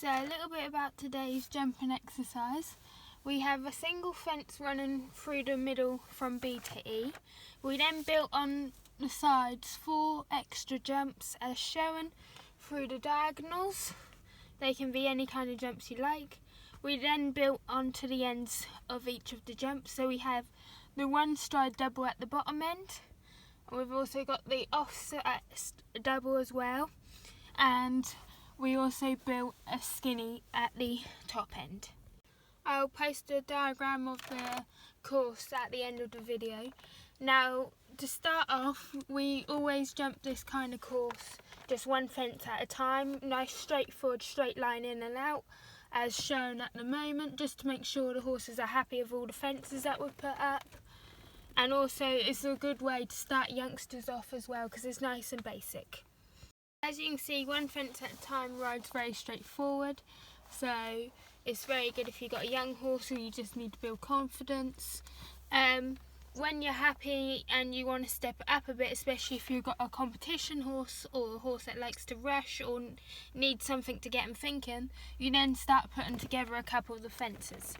So a little bit about today's jumping exercise. We have a single fence running through the middle from B to E. We then built on the sides 4 extra jumps as shown through the diagonals. They can be any kind of jumps you like. We then built onto the ends of each of the jumps, so we have the one stride double at the bottom end. We've also got the offset double as well, and we also built a skinny at the top end. I'll post a diagram of the course at the end of the video. Now, to start off, we always jump this kind of course, just one fence at a time, nice straightforward straight line in and out, as shown at the moment, just to make sure the horses are happy with all the fences that we've put up. And also, it's a good way to start youngsters off as well, because it's nice and basic. As you can see, one fence at a time rides very straightforward, so it's very good if you've got a young horse or you just need to build confidence. When you're happy and you want to step it up a bit, especially if you've got a competition horse or a horse that likes to rush or needs something to get them thinking, you then start putting together a couple of the fences.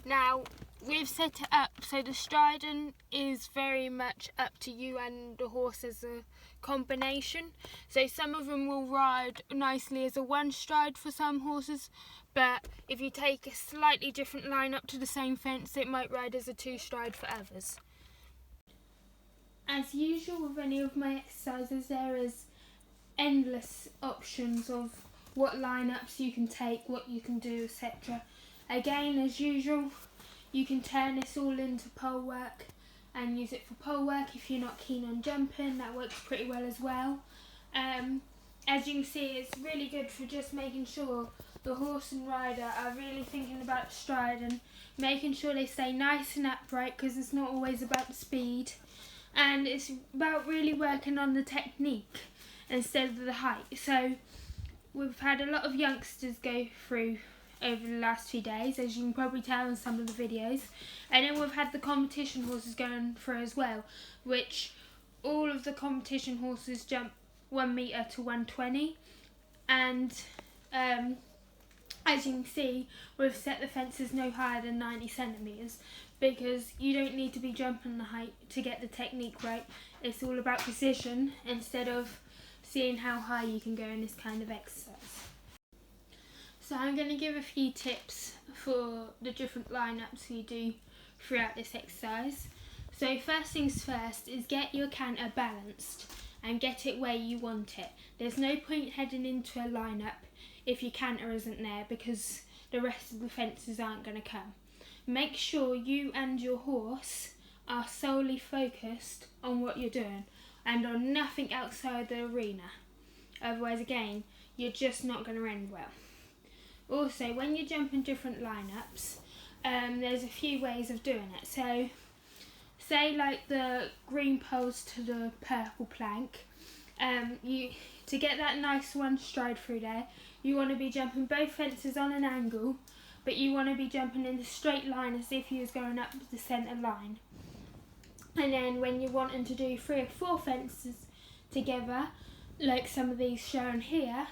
Now, we've set it up so the striding is very much up to you and the horse as a combination. So some of them will ride nicely as a one stride for some horses, but if you take a slightly different line up to the same fence, it might ride as a 2 stride for others. As usual with any of my exercises, there is endless options of what lineups you can take, what you can do, etc. Again, as usual, you can turn this all into pole work and use it for pole work if you're not keen on jumping. That works pretty well as well. As you can see, it's really good for just making sure the horse and rider are really thinking about the stride and making sure they stay nice and upright, because it's not always about the speed, and it's about really working on the technique instead of the height. So we've had a lot of youngsters go through over the last few days, as you can probably tell in some of the videos, and then we've had the competition horses going through as well, which all of the competition horses jump 1 metre to 120, and as you can see, we've set the fences no higher than 90 centimetres, because you don't need to be jumping the height to get the technique right. It's all about precision instead of seeing how high you can go in this kind of exercise. So I'm going to give a few tips for the different lineups we do throughout this exercise. So first things first is get your canter balanced and get it where you want it. There's no point heading into a lineup if your canter isn't there, because the rest of the fences aren't going to come. Make sure you and your horse are solely focused on what you're doing and on nothing outside the arena. Otherwise, again, you're just not going to end well. Also, when you're jumping different lineups, there's a few ways of doing it. So, say like the green poles to the purple plank, to get that nice one stride through there, you want to be jumping both fences on an angle, but you want to be jumping in a straight line as if you was going up the centre line. And then when you're wanting to do 3 or 4 fences together, like some of these shown here,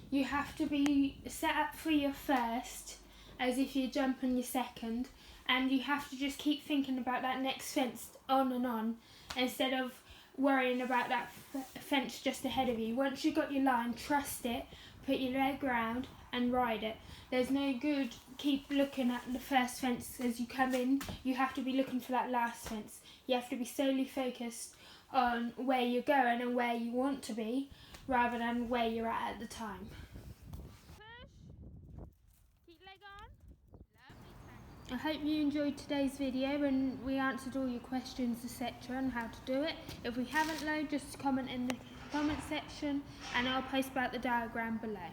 you have to be set up for your first as if you're jumping your second, and you have to just keep thinking about that next fence on and on instead of worrying about that fence just ahead of you. Once you've got your line, trust it, put your leg round and ride it. There's no good keep looking at the first fence as you come in. You have to be looking for that last fence. You have to be solely focused on where you're going and where you want to be, rather than where you're at the time. Push. Keep leg on. I hope you enjoyed today's video and we answered all your questions, etc. on how to do it. If we haven't though, just comment in the comment section and I'll post about the diagram below.